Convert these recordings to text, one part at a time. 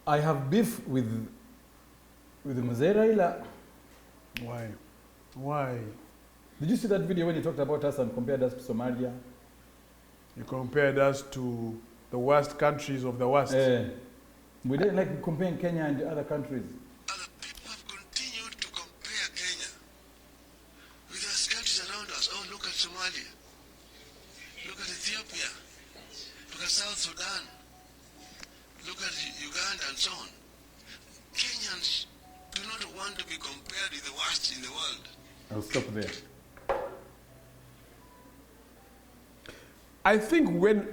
I have beef with Mzee Raila. Why? Why? Did you see that video when he talked about us and compared us to Somalia? You compared us to the worst countries of the worst. We didn't like comparing Kenya and the other countries. Other people have continued to compare Kenya with the countries around us. Oh, look at Somalia. Look at Ethiopia. Look at South Sudan. Look at Uganda and so on. Kenyans do not want to be compared with the worst in the world. I'll stop there. I think when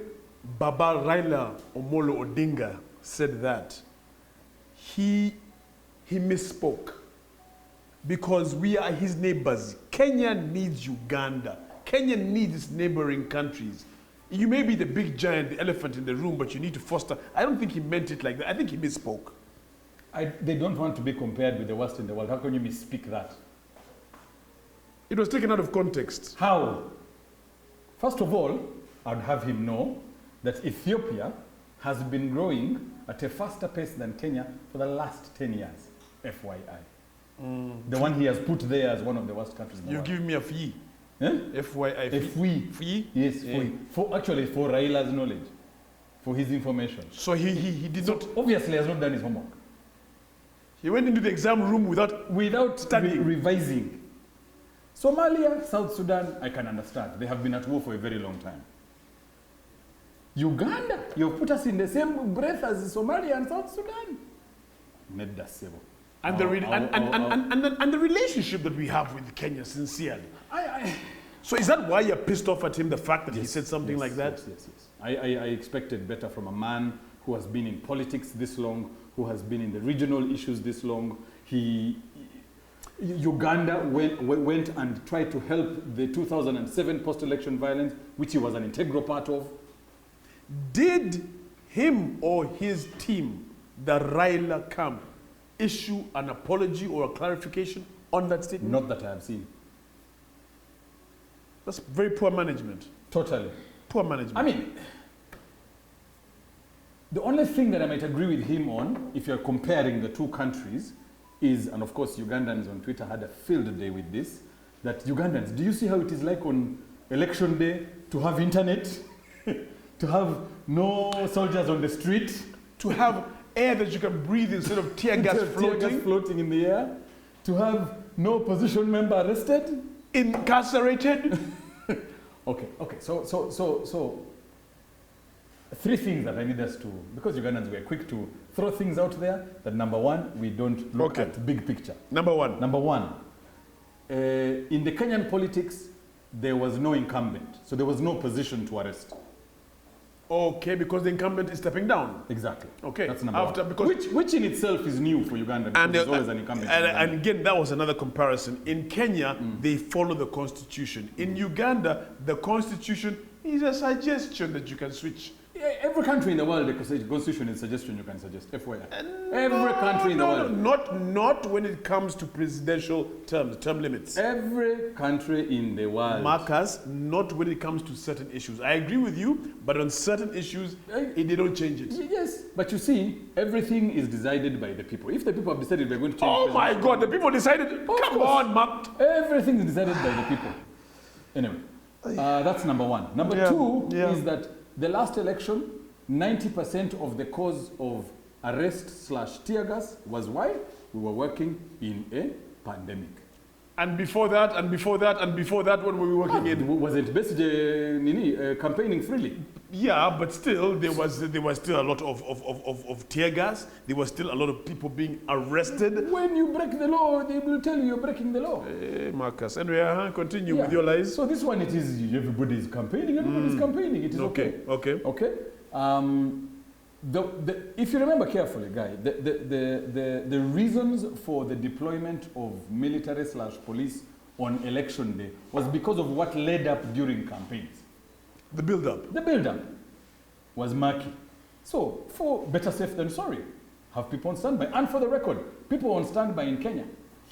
Baba Raila Omolo Odinga said that, he misspoke, because we are his neighbors. Kenya needs Uganda. Kenya needs neighboring countries. You may be the big giant, the elephant in the room, but you need to foster. I don't think he meant it like that. I think he misspoke. They don't want to be compared with the worst in the world. How can you misspeak that? It was taken out of context. How? First of all, I'd have him know that Ethiopia has been growing at a faster pace than Kenya for the last 10 years, FYI. The one he has put there as one of the worst countries in the world. You give me a fee. Eh? FYI fee. Fee? Yes, Yeah. actually for Raila's knowledge, for his information. So he did not... Obviously has not done his homework. He went into the exam room without studying. Revising. Somalia, South Sudan, I can understand. They have been at war for a very long time. Uganda, you've put us in the same breath as Somalia and South Sudan. And the relationship that we have with Kenya, sincerely. So is that why you're pissed off at him, the fact that he said something like that? Yes. I expected better from a man who has been in politics this long, who has been in the regional issues this long. Uganda went and tried to help the 2007 post-election violence, which he was an integral part of. Did him or his team, the Raila camp, issue an apology or a clarification on that statement? Not that I have seen. That's very poor management. Totally. Poor management. I mean, the only thing that I might agree with him on, if you're comparing the two countries, is, and of course Ugandans on Twitter had a field day with this, that Ugandans, do you see how it is like on election day to have internet, to have no soldiers on the street, to have air that you can breathe instead of tear gas floating in the air, to have no opposition member arrested, incarcerated? Okay. So three things that I need us to, because Ugandans were quick to throw things out there, that number one, we don't look at big picture. Number one, in the Kenyan politics, there was no incumbent, so there was no position to arrest. Okay, because the incumbent is stepping down. Exactly. Okay. That's number one. Which in itself is new for Uganda, because there's always an incumbent. And again, that was another comparison. In Kenya, they follow the constitution. In Uganda, the constitution is a suggestion that you can switch. Every country in the world, the constitution is a suggestion you can suggest. FYI. Every country in the world. Not when it comes to presidential term limits. Every country in the world. Marcus, not when it comes to certain issues. I agree with you, but on certain issues, they don't change it. Yes, but you see, everything is decided by the people. If the people have decided we're going to change... Oh my God, the people decided... Come on, Mark. Everything is decided by the people. Anyway, that's number one. Number two is that the last election, 90% of the cause of arrest/tear gas was why we were working in a pandemic. And before that, what were we working in? Was it basically campaigning freely? Yeah, but still, there was still a lot of tear gas. There was still a lot of people being arrested. When you break the law, they will tell you you're breaking the law. Hey, Marcus. Anyway, continue with your lies. So this one, it is everybody is campaigning. Everybody is campaigning. It is okay. Okay. If you remember carefully, Guy, the reasons for the deployment of military/police on election day was because of what led up during campaigns. The build-up. The build-up was murky. So, for better safe than sorry, have people on standby. And for the record, people on standby in Kenya.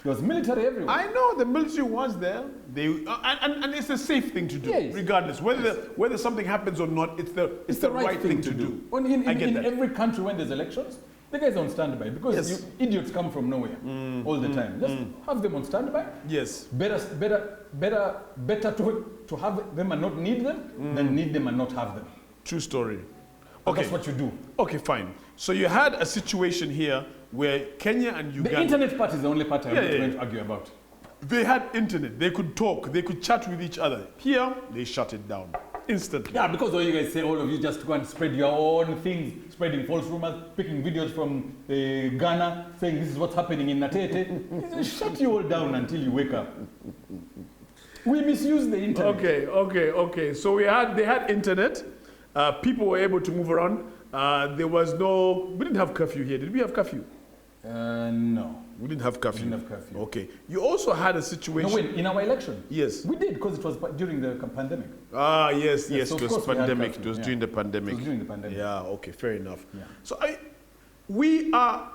There was military everywhere. I know the military was there. And it's a safe thing to do, regardless. Whether something happens or not, it's the right thing to do. In every country when there's elections, The guy's on standby because Yes. idiots come from nowhere all the time. Just have them on standby. Yes. Better to have them and not need them than need them and not have them. True story. But Okay. That's what you do. Okay, fine. So you had a situation here where Kenya and Uganda, The internet part is the only part I'm Yeah, not yeah, going yeah. to argue about. they had internet. They could talk. They could chat with each other. Here, they shut it down instantly. Yeah, because all you guys say, all of you just go and spread your own things, spreading false rumors, picking videos from Ghana, saying this is what's happening in Natete. Shut you all down until you wake up. We misuse the internet. Okay. So they had internet. People were able to move around. We didn't have curfew here. Did we have curfew? No. We didn't have curfew. We didn't have curfew. Okay. You also had a No, situation. wait, in our election? Yes. We did, because it was during the pandemic. Yes. so It of was course we had pandemic. curfew, It was yeah. during the It pandemic. was during the pandemic. Yeah. Okay. Fair enough. Yeah. So we are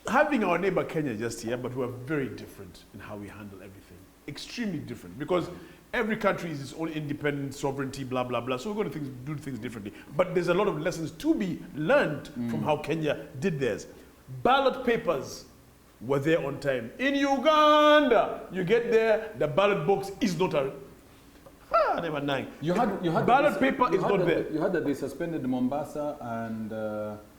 having our neighbor Kenya just here, but we are very different in how we handle everything. Extremely different, because every country is its own independent sovereignty, blah blah blah. So we're going to do things differently. But there's a lot of lessons to be learned from how Kenya did theirs. Ballot papers were there on time. In Uganda, you get there, the ballot box is not a. Never mind. You had Ballot paper is not there. You heard that they suspended Mombasa and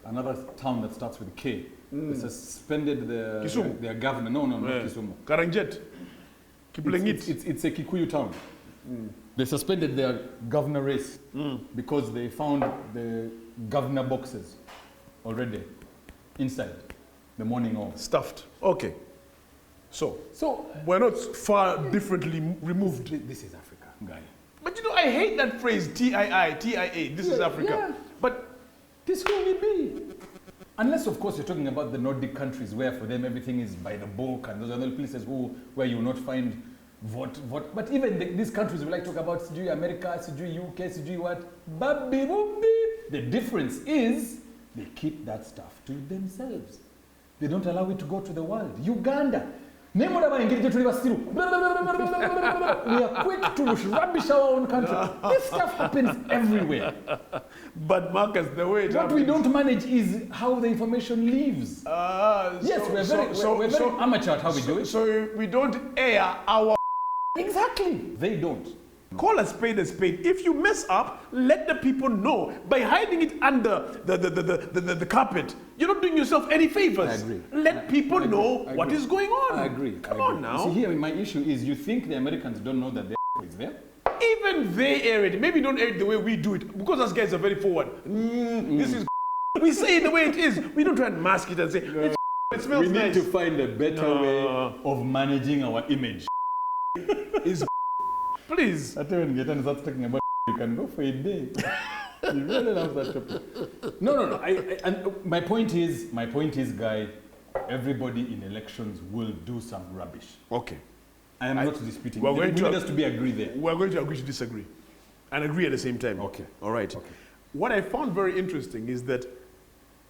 another town that starts with K. They suspended Kisumu. their governor. No, not Kisumu. Karanjet. Kiplengit. It's a Kikuyu town. They suspended their governor race because they found the governor boxes already inside the morning of. Stuffed. Okay. So So we're not far differently removed. this is Africa, guy. But you know, I hate that phrase TIA. This is Africa. Yeah. But This will we be. Unless, of course, you're talking about the Nordic countries where for them everything is by the book, and those are the places where you will not find vote. But even these countries we like to talk about, CG America, CG UK, CG what? Babi boobi. The difference is they keep that stuff to themselves. They don't allow it to go to the world. Uganda. We are quick to rubbish our own country. This stuff happens everywhere. But Marcus, the way it What we happens- don't manage is how the information leaves. Yes, we're very amateur at how we do it. So we don't air our. Exactly. They don't. Call a spade a spade. If you mess up, let the people know. By hiding it under the carpet, you're not doing yourself any favors. I agree. Let people know I what agree. is going on. I agree. Come I on agree. now. You see, here my issue is you think the Americans don't know that the is there? Even they air it. Maybe don't air it the way we do it, because us guys are very forward. This is. We say it the way it is. We don't try and mask it and say it smells We need nice. to find a better way of managing our image. Is please. I tell you, when Gaetano starts talking about you can go for a day. You really love that topic. No. And my point is, guy, everybody in elections will do some rubbish. Okay. I am not disputing. we're We going need to- us to be agree there. We're going to agree to disagree, and agree at the same time. Okay. All right. Okay. What I found very interesting is that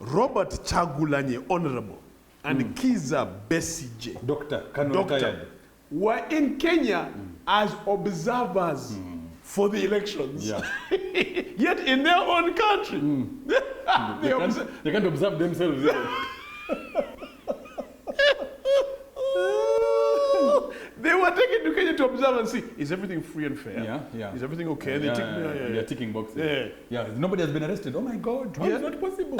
Robert Chagulanye, Honorable, and Kiza Besigye, Doctor, Kano Doctor, retired. were in Kenya as observers for the elections. Yeah. Yet in their own country, They can't observe themselves. they were taken to Kenya to observe and see, is everything free and fair? Yeah. Is everything okay? And they tick, They're ticking boxes. Yeah. Nobody has been arrested. Oh my God, how is that possible?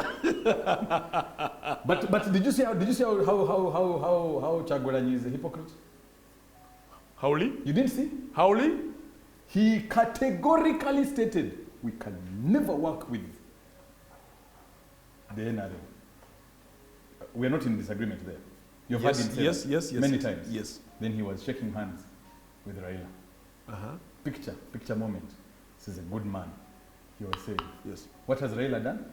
but did you see how Chagulanyi is a hypocrite? Howley? You didn't see? Howley? He categorically stated we can never work with the NRM. We are not in disagreement there. You've heard him say yes, that yes. many times. Yes. Then he was shaking hands with Raila. Picture moment. This is a good man. He was saying, Yes. what has Raila done?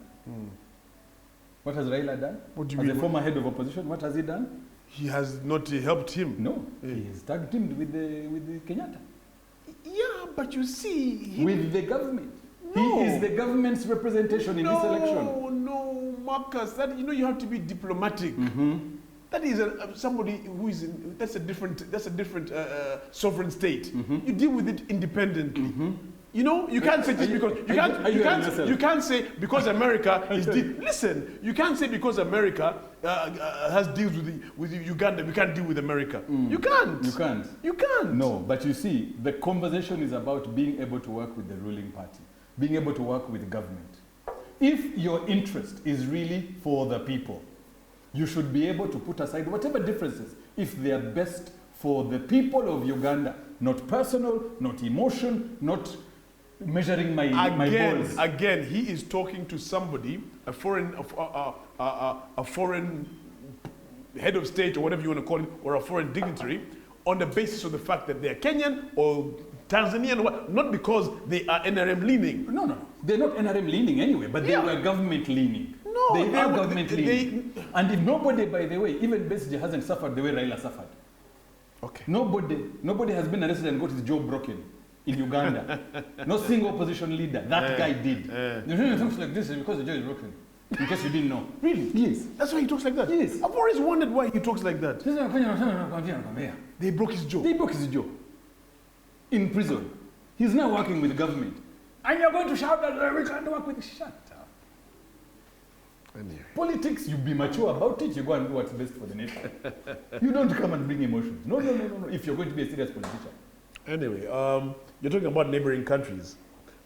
What has Raila done? What do you As mean? a former head of opposition, what has he done? He has not helped him. No, he is tag teamed with the Kenyatta, Yeah, but you see, with the government. No. He is the government's representation in this election. No, Marcus. That you have to be diplomatic. That is somebody who is that's a different sovereign state. You deal with it independently. You know, you can't say just because you can't say because America is listen. You can't say because America has deals with Uganda, we can't deal with America. You can't. You can't. You can't. No, but you see, the conversation is about being able to work with the ruling party, being able to work with the government. If your interest is really for the people, you should be able to put aside whatever differences if they are best for the people of Uganda, not personal, not emotion, not measuring my balls. Again, he is talking to somebody, a foreign head of state or whatever you want to call it, or a foreign dignitary, on the basis of the fact that they are Kenyan or Tanzanian, not because they are NRM leaning. No. They're not NRM leaning anyway, but they were government leaning. No, they are government leaning. And if nobody, by the way, even Besigye hasn't suffered the way Raila suffered. Okay. Nobody has been arrested and got his jaw broken in Uganda. No single opposition leader. That guy did. The reason he talks like this is because the jaw is broken. In case you didn't know. Really? Yes. That's why he talks like that? Yes. I've always wondered why he talks like that. They broke his jaw. They broke his jaw. In prison. He's now working with the government. And you're going to shout that we can't work with... Shut up. Anyway. Politics, you be mature about it, you go and do what's best for the nation. You don't come and bring emotions. No. If you're going to be a serious politician. Anyway, you're talking about neighboring countries.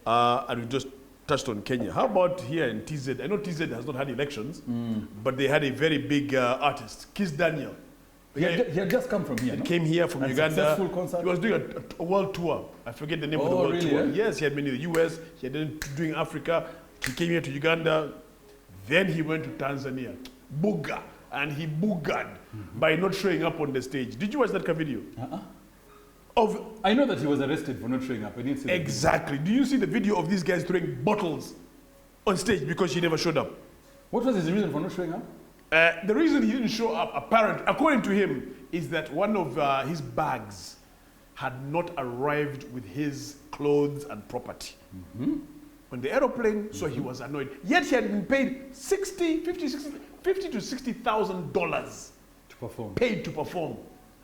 And we just touched on Kenya. How about here in TZ? I know TZ has not had elections, but they had a very big artist, Kiss Daniel. He had just come from here, He no? came here from And Uganda. successful concert. He was doing a world tour. I forget the name of the world really, tour. eh? Yes, he had been in the US. He had been doing Africa. He came here to Uganda. Then he went to Tanzania. Booga. And he boogered by not showing up on the stage. Did you watch that video? I know that he was arrested for not showing up. I didn't see that. Exactly. Do you see the video of these guys throwing bottles on stage because he never showed up? What was his reason for not showing up? The reason he didn't show up, apparently, according to him, is that one of his bags had not arrived with his clothes and property. On the aeroplane, so he was annoyed. Yet he had been paid $50,000 to $60,000 To perform. paid to perform.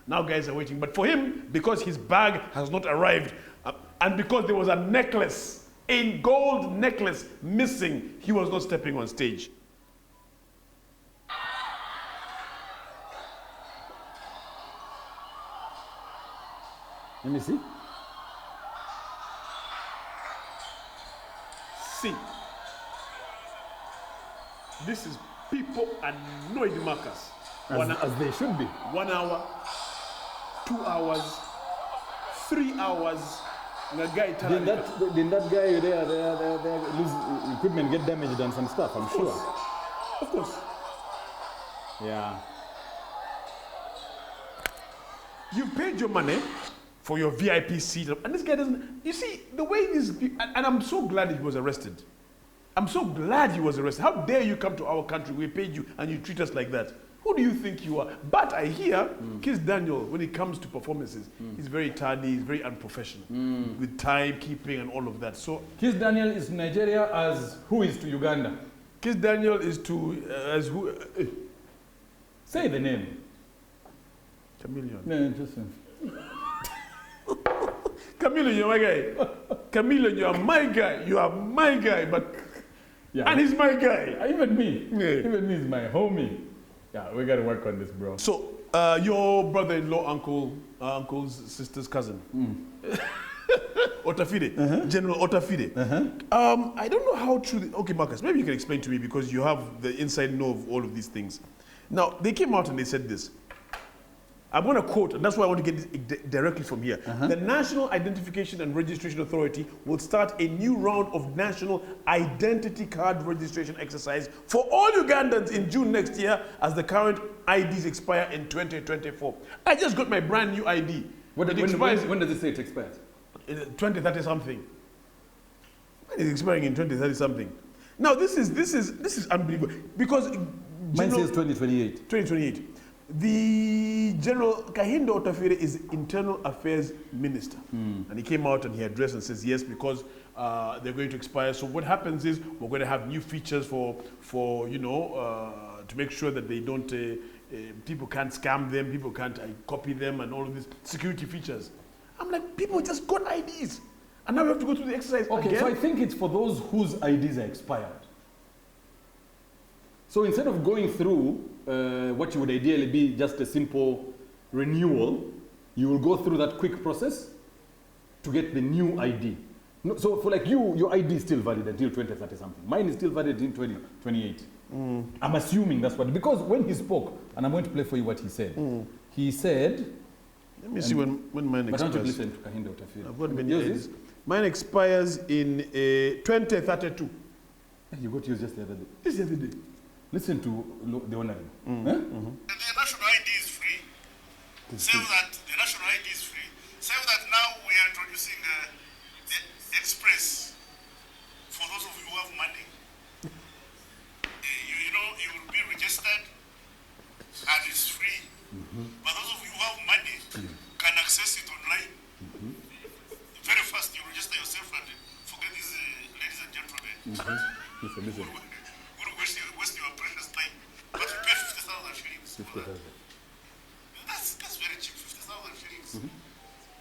Now guys are waiting. But for him, because his bag has not arrived, and because there was a necklace, a gold necklace missing, he was not stepping on stage. Let me see. See, this is people annoyed Marcus. As they should be. 1 hour, 2 hours, 3 hours. Didn't that guy there lose equipment, get damaged and some stuff, I'm sure. Of course. Yeah. You paid your money for your VIP seat, and this guy doesn't. You see, the way these people, and I'm so glad he was arrested. I'm so glad he was arrested. How dare you come to our country, we paid you, and you treat us like that? Who do you think you are? But I hear Kiss Daniel, when it comes to performances, he's very tardy, he's very unprofessional, with timekeeping and all of that. So Kiss Daniel is to Nigeria as who is to Uganda? Kiss Daniel is to, as who? Say the name. Chameleon. No, interesting. Chameleon, you're my guy. Chameleon, you are my guy. You are my guy, but Yeah. and he's my guy. Even me. Yeah. Even me is my homie. Yeah, we gotta work on this, bro. So, your brother-in-law, uncle's sister's cousin, Otafide, General Otafide. I don't know how true. Okay, Marcus, maybe you can explain to me because you have the inside know of all of these things. Now, they came out and they said this. I'm going to quote, and that's why I want to get this directly from here. The National Identification and Registration Authority will start a new round of national identity card registration exercise for all Ugandans in June next year as the current IDs expire in 2024. I just got my brand new ID. When does it say it expires? 2030 something. When is it expiring in 2030 something? Now this is unbelievable because Mine says 2028. 2028. The General Kahindo Otafire is Internal Affairs Minister. And he came out and he addressed and says, yes, because they're going to expire. So what happens is we're going to have new features for to make sure that they don't, people can't scam them, people can't copy them and all of these security features. I'm like, people just got IDs. And now we have to go through the exercise Okay, again. so I think it's for those whose IDs are expired. So instead of going through what you would ideally be just a simple renewal, you will go through that quick process to get the new ID. No, so for like you, your ID is still valid until 2030 something. Mine is still valid in 2028. I'm assuming that's what, because when he spoke, and I'm going to play for you what he said. He said, Let me see when mine but don't you expires. listen to Kahinda Utafiri. I've got many Yours IDs. is? Mine expires in 2032. You got yours just the other day. This is the other day. Listen to the honorable. Huh? The national ID is free. Save that. The national ID is free. Save that now we are introducing the express for those of you who have money. You know, you will be registered and it's free. But those of you who have money can access it online. Very fast, you register yourself and forget these ladies and gentlemen. Listen. Waste your precious time. But you pay 50,000 shillings. For that. That's very cheap, 50,000 shillings.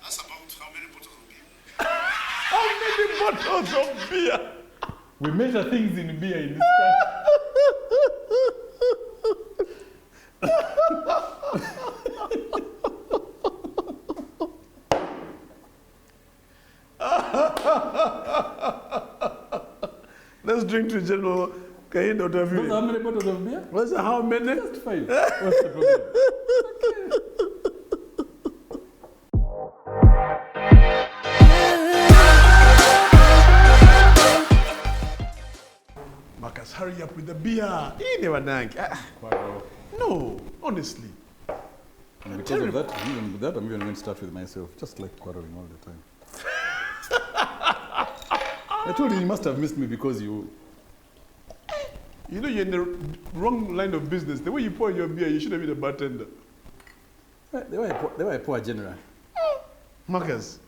That's about how many bottles of beer? How many bottles of beer? We measure things in beer in this country. Let's drink to General Kahinda Those Utafiri. are how many bottles of beer? What's the how many? Just 5. What's the problem? Marcus, hurry up with the beer. He never drank. No, honestly. And because of that, even with that, I'm even going to start with myself, just like quarreling all the time. I told you must have missed me because you. You know you're in the wrong line of business. The way you pour your beer, you should have been a bartender. They were a poor general. Marcus,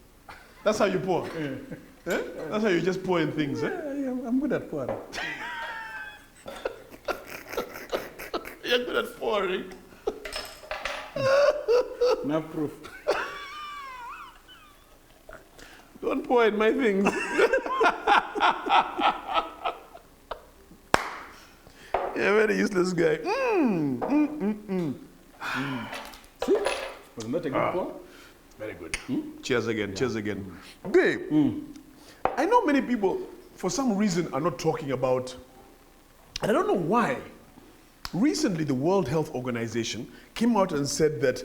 that's how you pour. Eh? That's how you just pour in things. Eh? I'm good at pouring. You're good at pouring. No proof. Don't pour in my things. You're a very useless guy. See? Wasn't that a good pour? Very good. Cheers again. Cheers again. Babe, I know many people, for some reason, are not talking about, and I don't know why. Recently, the World Health Organization came out and said that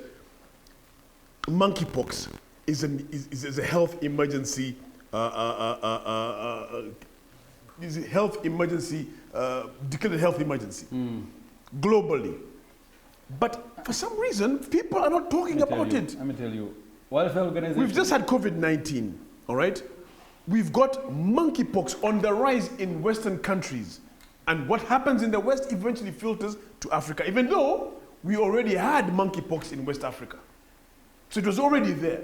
monkeypox is a health emergency. Is a health emergency, declared a health emergency globally. But for some reason, people are not talking about it. Let me tell you. World Health Organization. We've just had COVID-19, all right? We've got monkeypox on the rise in Western countries. And what happens in the West eventually filters to Africa, even though we already had monkeypox in West Africa. So it was already there.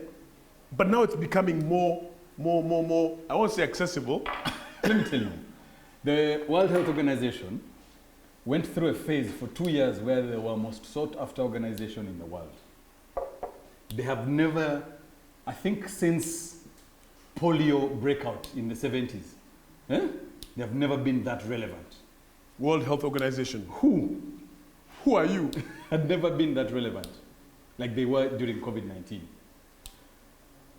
But now it's becoming more, I won't say accessible. Let me tell you. The World Health Organization went through a phase for 2 years where they were most sought after organization in the world. They have never, I think since polio breakout in the 70s, they have never been that relevant. World Health Organization. Who are you? had never been that relevant like they were during COVID-19.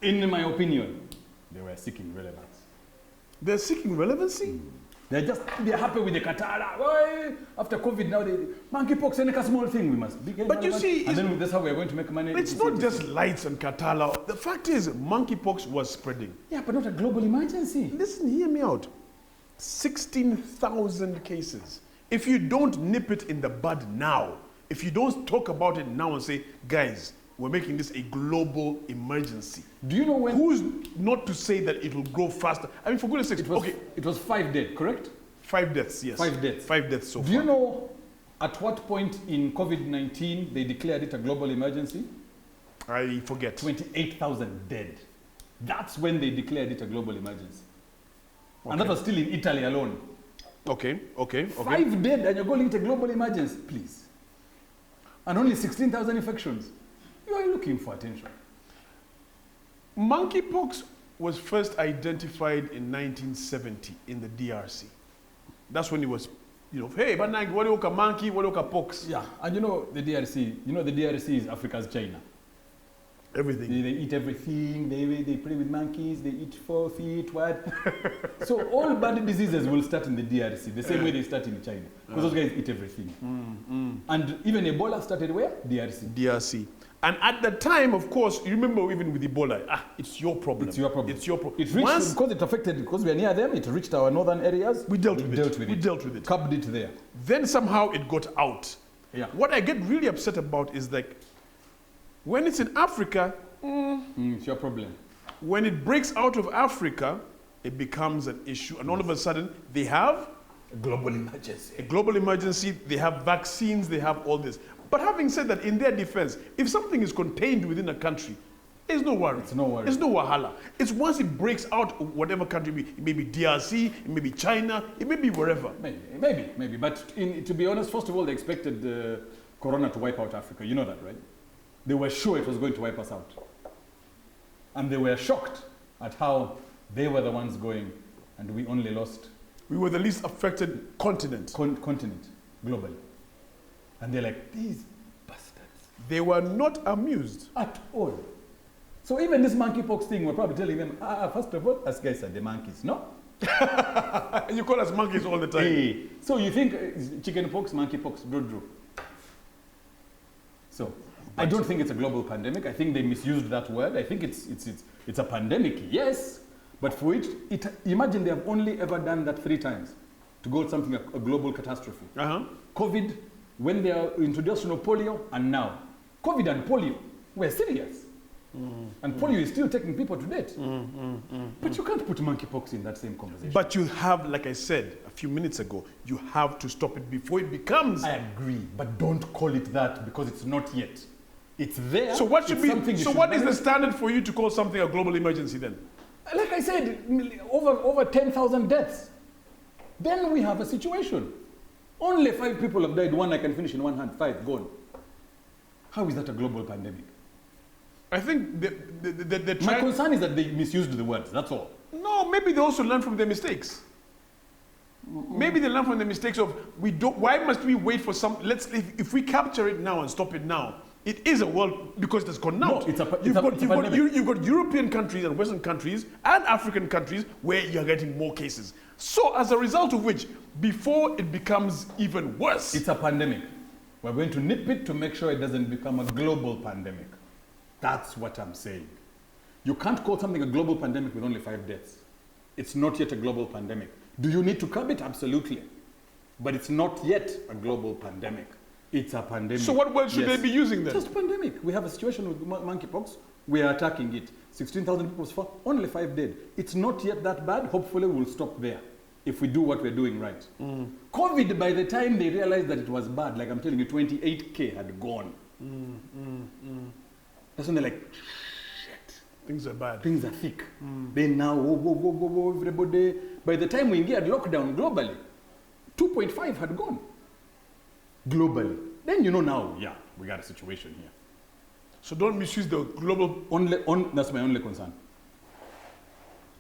In my opinion, they were seeking relevance. They're seeking relevancy? They're happy with the Qatar. Why? After COVID now, monkeypox ain't a small thing. We must be But you see, and then that's how we're going to make money. It's not just lights and Katala. The fact is, monkeypox was spreading. Yeah, but not a global emergency. Listen, hear me out. 16,000 cases. If you don't nip it in the bud now, if you don't talk about it now and say, guys, we're making this a global emergency. Do you know when? Who's not to say that it will grow faster? I mean, for goodness sakes, it was 5 dead, correct? 5 deaths, yes. 5 deaths. 5 deaths so far. Do you know at what point in COVID-19 they declared it a global emergency? I forget. 28,000 dead. That's when they declared it a global emergency. And that was still in Italy alone. Okay. 5 dead and you're going into global emergency, please. And only 16,000 infections. You are looking for attention. Monkeypox was first identified in 1970 in the DRC. That's when it was, you know, hey, but what do you monkey, what do you pox? Yeah, and you know the DRC is Africa's China. Everything. They eat everything, they play with monkeys, they eat 4 feet, what? So all bad diseases will start in the DRC, the same way they start in China. Because those guys eat everything. And even Ebola started where? DRC. DRC. And at the time, of course, you remember even with Ebola, it's your problem. It's your problem. It's your problem. It reached, because it affected, because we are near them, it reached our northern areas. We dealt with it. Curbed it there. Then somehow it got out. Yeah. What I get really upset about is like, when it's in Africa, It's your problem. when it breaks out of Africa, it becomes an issue. And all of a sudden, they have A global emergency. a global emergency, they have vaccines, they have all this. But having said that, in their defense, if something is contained within a country, there's no worry. It's no worry. There's no wahala. It's once it breaks out, whatever country, it may be DRC, it may be China, it may be wherever. Maybe. But to be honest, first of all, they expected Corona to wipe out Africa. You know that, right? They were sure it was going to wipe us out. And they were shocked at how they were the ones going and we only lost. We were the least affected continent. Continent, globally. And they're like, these bastards. They were not amused. At all. So even this monkeypox thing, we're probably telling them, first of all, us guys are the monkeys, no? You call us monkeys all the time. Hey. So you think chickenpox, monkeypox, drew. So I don't think it's a global pandemic. I think they misused that word. I think it's a pandemic, yes. But for imagine they have only ever done that 3 times to go something a global catastrophe. COVID, when they are introduction of polio, and now. COVID and polio were serious. And polio is still taking people to death. But you can't put monkeypox in that same conversation. But you have, like I said a few minutes ago, you have to stop it before it becomes. I agree, but don't call it that because it's not yet. It's there. So what should be? So what is the manage. standard for you to call something a global emergency then? Like I said, over 10,000 deaths. Then we have a situation. Only 5 people have died. 1 I can finish in one hand. 5 gone. How is that a global pandemic? I think My concern is that they misused the words. That's all. No, maybe they also learn from their mistakes. Maybe they learn from the mistakes of why must we wait for some? If we capture it now and stop it now, it is a world because it has gone out. No, you've got European countries and Western countries and African countries where you're getting more cases. So as a result of which, before it becomes even worse, it's a pandemic. We're going to nip it to make sure it doesn't become a global pandemic. That's what I'm saying. You can't call something a global pandemic with only 5 deaths. It's not yet a global pandemic. Do you need to curb it? Absolutely. But it's not yet a global pandemic. It's a pandemic. So what word should they be using then? Just pandemic. We have a situation with monkeypox. We are attacking it. 16,000 people so far, only 5 dead. It's not yet that bad. Hopefully we'll stop there if we do what we're doing right. COVID, by the time they realized that it was bad, like I'm telling you, 28K had gone. That's when they're like, shit. Things are bad. Things are thick. Then now, whoa, everybody. By the time we get lockdown globally, 2.5 had gone. Globally. Then you know now, yeah, we got a situation here. So don't misuse the global. That's my only concern.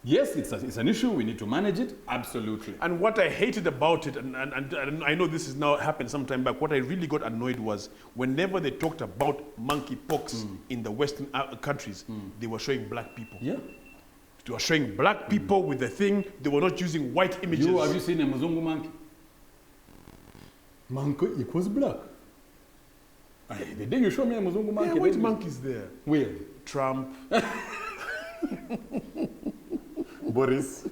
Yes, it's an issue. We need to manage it. Absolutely. And what I hated about it, and I know this has now happened some time back, what I really got annoyed was whenever they talked about monkeypox in the Western countries, they were showing black people. Yeah. They were showing black people with the thing. They were not using white images. Have you seen a Mzungu monkey? Monkey equals black. The day you show me a Mzungu monkey. Yeah, white monkeys there. Where? Trump. Boris.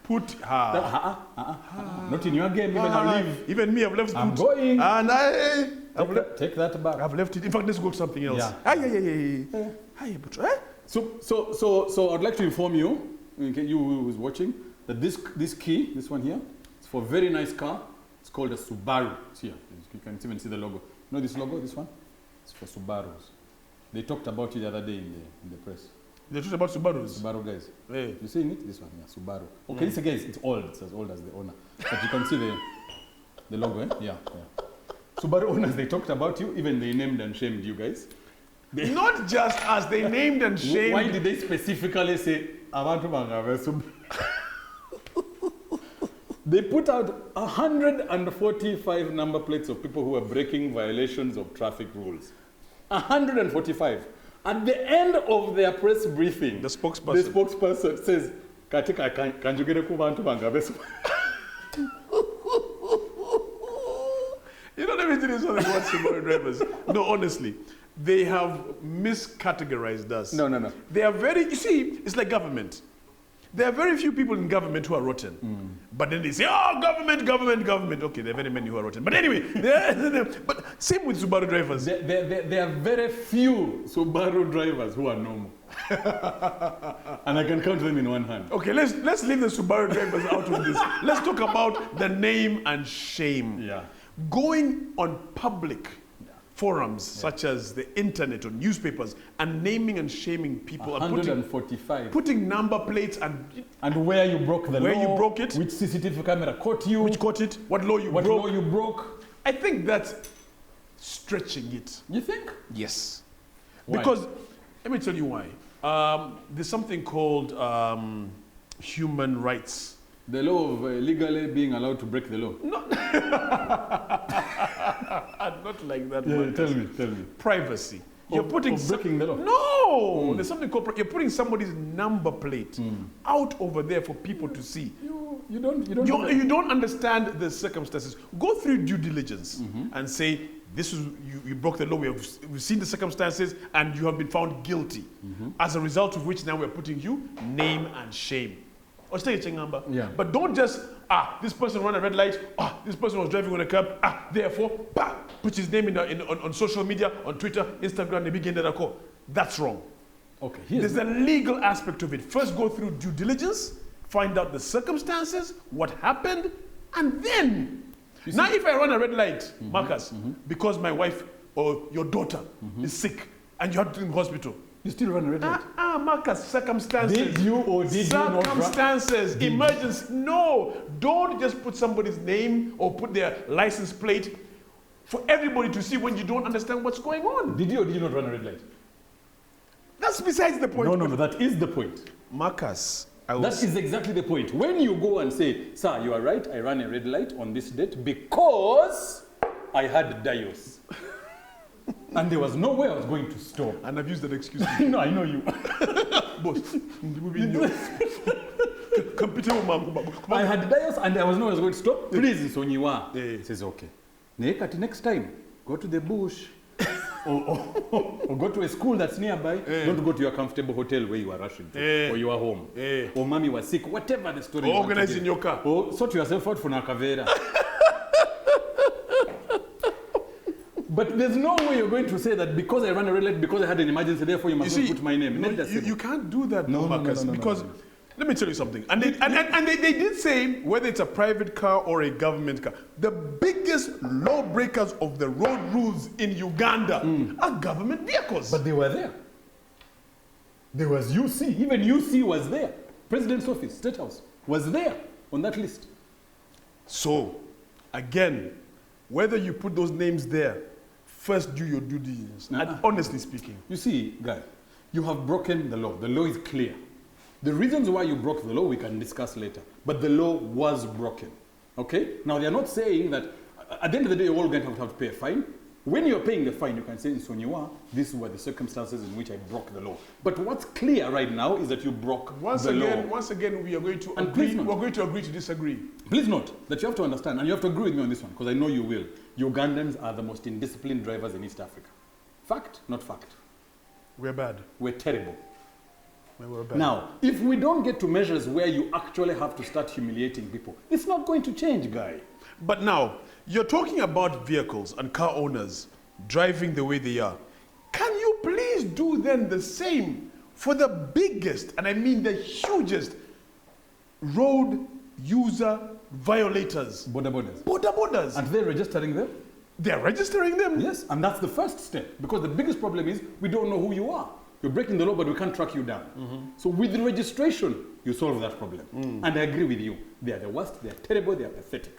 Put Not in your game, even I'll leave. Even me, I've left. I'm going. And Take that back. I've left it. In fact, let's go to something else. Yeah. So I'd like to inform you, you who's watching, that this key, this one here, it's for a very nice car. It's called a Subaru. It's here. You can even see the logo. You know this logo, this one? It's for Subarus. They talked about it the other day in the press. They talked about Subarus? Subaru guys. Hey. You seen it? This one, yeah, Subaru. Okay, this again, it's old. It's as old as the owner. But you can see the logo, eh? Yeah. Subaru owners, they talked about you. Even they named and shamed you guys. Not just us, they named and shamed. Why did they specifically say abantu bangabe? They put out 145 number plates of people who were breaking violations of traffic rules. 145. At the end of their press briefing, the spokesperson says, Katika, can you get a kubantu bangabe? You know, let me tell you something about Subaru drivers. No, honestly, they have miscategorized us. No. They are very, you see, it's like government. There are very few people in government who are rotten. But then they say, oh, government. Okay, there are very many who are rotten. But anyway, but same with Subaru drivers. There are very few Subaru drivers who are normal. And I can count them in one hand. Okay, let's leave the Subaru drivers out of this. Let's talk about the name and shame. Yeah. Going on public forums such as the internet or newspapers and naming and shaming people 145. Putting number plates and where you broke the law, where you broke it, which CCTV camera caught you, which caught it, what law you broke. I think that's stretching it. You think? Yes. Why? Because let me tell you why. There's something called human rights. The law of legally being allowed to break the law. Not like that. Yeah, tell me. Privacy. You're putting breaking the law. No, there's something called you're putting somebody's number plate out over there for people to see. You don't understand the circumstances. Go through due diligence and say this is you broke the law. We've seen the circumstances and you have been found guilty. As a result of which now we're putting you name and shame. Or stay a number. Yeah. But don't just this person ran a red light. This person was driving on a curb. Therefore, put his name on social media, on Twitter, Instagram. They begin that call. That's wrong. Okay. There's a legal aspect of it. First, go through due diligence, find out the circumstances, what happened, and then. Now, if I run a red light, Marcus, because my wife or your daughter is sick and you have to go to the hospital. You still run a red light? Marcus, circumstances. Did you or did you not? Circumstances, emergency. No, don't just put somebody's name or put their license plate for everybody to see when you don't understand what's going on. Did you or did you not run a red light? That's besides the point. No, that is the point. Marcus, that is exactly the point. When you go and say, sir, you are right, I ran a red light on this date because I had dios. And there was no way I was going to stop. And I've used that excuse. No, I know you. Boss, I had dios and there was no way I was going to stop. Please, Sonyiwa. He says, okay. Next time, go to the bush or go to a school that's nearby. Don't go to your comfortable hotel where you are rushing to or you are home. Or mommy was sick, whatever the story. Or organize in your car. Or sort yourself out for Nakavera. But there's no way you're going to say that because I ran a red light, because I had an emergency, therefore you must put my name. You can't do that, Marcus, because let me tell you something. And they did say, whether it's a private car or a government car, the biggest lawbreakers of the road rules in Uganda are government vehicles. But they were there. There was UC. Even UC was there. President's office, State House, was there on that list. So, again, whether you put those names there, first do your due diligence. And honestly speaking. You see, guy, you have broken the law. The law is clear. The reasons why you broke the law, we can discuss later. But the law was broken. Okay? Now, they are not saying that at the end of the day, you're all going to have to pay a fine. When you're paying the fine, you can say, in Sonyiwa, these were the circumstances in which I broke the law. But what's clear right now is that you broke the law. Once again, we are going to agree. We're going to agree to disagree. Please note that you have to understand, and you have to agree with me on this one, because I know you will. Ugandans are the most indisciplined drivers in East Africa. Fact, not fact. We're bad. We're terrible. We're bad. Now, if we don't get to measures where you actually have to start humiliating people, it's not going to change, guy. But now, you're talking about vehicles and car owners driving the way they are. Can you please do then the same for the biggest, and I mean the hugest, road user violators? Border borders. Aren't they registering them? They're registering them? Yes, and that's the first step. Because the biggest problem is we don't know who you are. You're breaking the law, but we can't track you down. So with the registration, you solve that problem. And I agree with you. They are the worst, they are terrible, they are pathetic.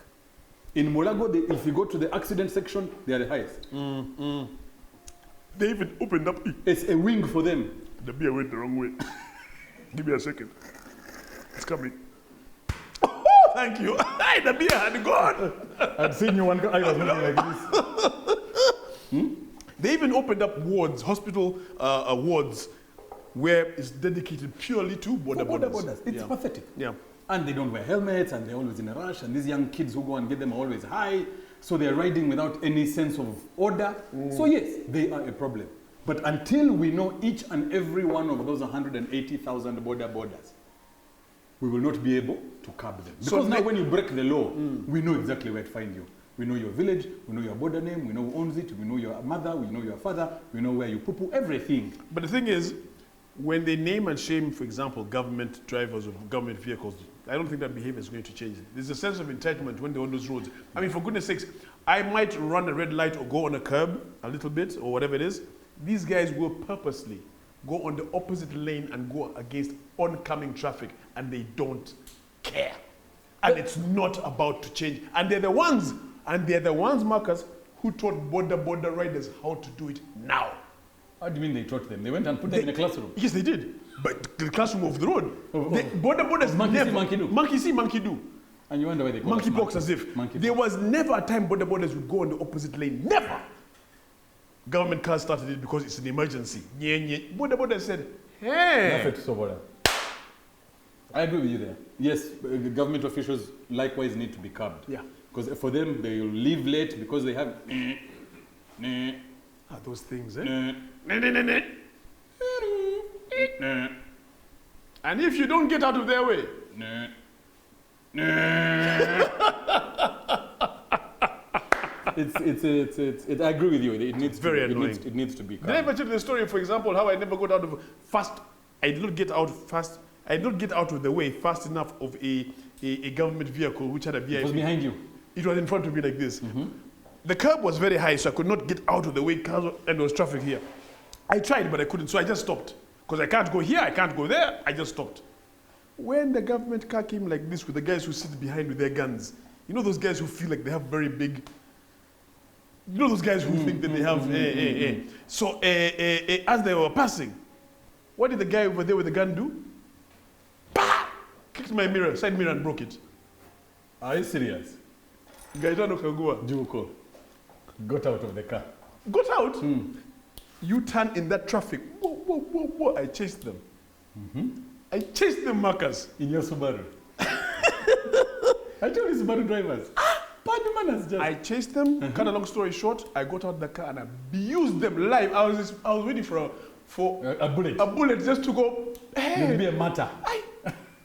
In Molago, if you go to the accident section, they are the highest. They even opened up. It's a wing for them. The beer went the wrong way. Give me a second. It's coming. Oh, thank you. The beer had gone. I'd seen you one guy was looking like this. They even opened up wards, hospital wards, where it's dedicated purely to border borders. It's pathetic. Yeah. And they don't wear helmets, and they're always in a rush, and these young kids who go and get them are always high, so they're riding without any sense of order. So yes, they are a problem. But until we know each and every one of those 180,000 borders, we will not be able to curb them. Because So now when you break the law, we know exactly where to find you. We know your village, we know your border name, we know who owns it, we know your mother, we know your father, we know where you poo-poo, everything. But the thing is, when they name and shame, for example, government drivers of government vehicles, I don't think that behavior is going to change. There's a sense of entitlement when they're on those roads. I mean, for goodness sakes, I might run a red light or go on a curb a little bit or whatever it is. These guys will purposely go on the opposite lane and go against oncoming traffic, and they don't care. And it's not about to change. And they're the ones, Marcus, who taught border riders how to do it now. How do you mean they taught them? They went and put them in a classroom. Yes, they did. But the classroom of the road. Borders Monkey never. see, monkey do. Monkey see, monkey do. And you wonder why they call us Monkeypox as if. There was never a time borders would go on the opposite lane. Never. Government cars started it because it's an emergency. Border said, hey. I agree with you there. Yes, government officials likewise need to be curbed. Yeah. Because for them, they will leave late because they have Those things, And if you don't get out of their way, I agree with you. It needs very to, annoying. It needs to be Did I curbed. ever tell the story, for example, how I never got out of fast? I did not get out fast. I did not get out of the way fast enough of a government vehicle which had a VIP. It was behind you. It was in front of me like this. The curb was very high, so I could not get out of the way, and there was traffic here. I tried, but I couldn't, so I just stopped. Because I can't go here, I can't go there, I just stopped. When the government car came like this with the guys who sit behind with their guns, you know those guys who feel like they have very big, you know those guys who think that they have, So as they were passing, what did the guy over there with the gun do? Bah! Kicked my mirror, side mirror, and broke it. Are you serious? Gaetano Kagua. Juko got out of the car. Got out? You turn in that traffic. Whoa, whoa, whoa, whoa. I chased them. I chased them, Marcus. In your Subaru. I told you Subaru drivers. Bad manners just. I chased them. Cut a long story short, I got out the car and abused them live. I was waiting for a bullet. A bullet just to go, hey. It would be a matter.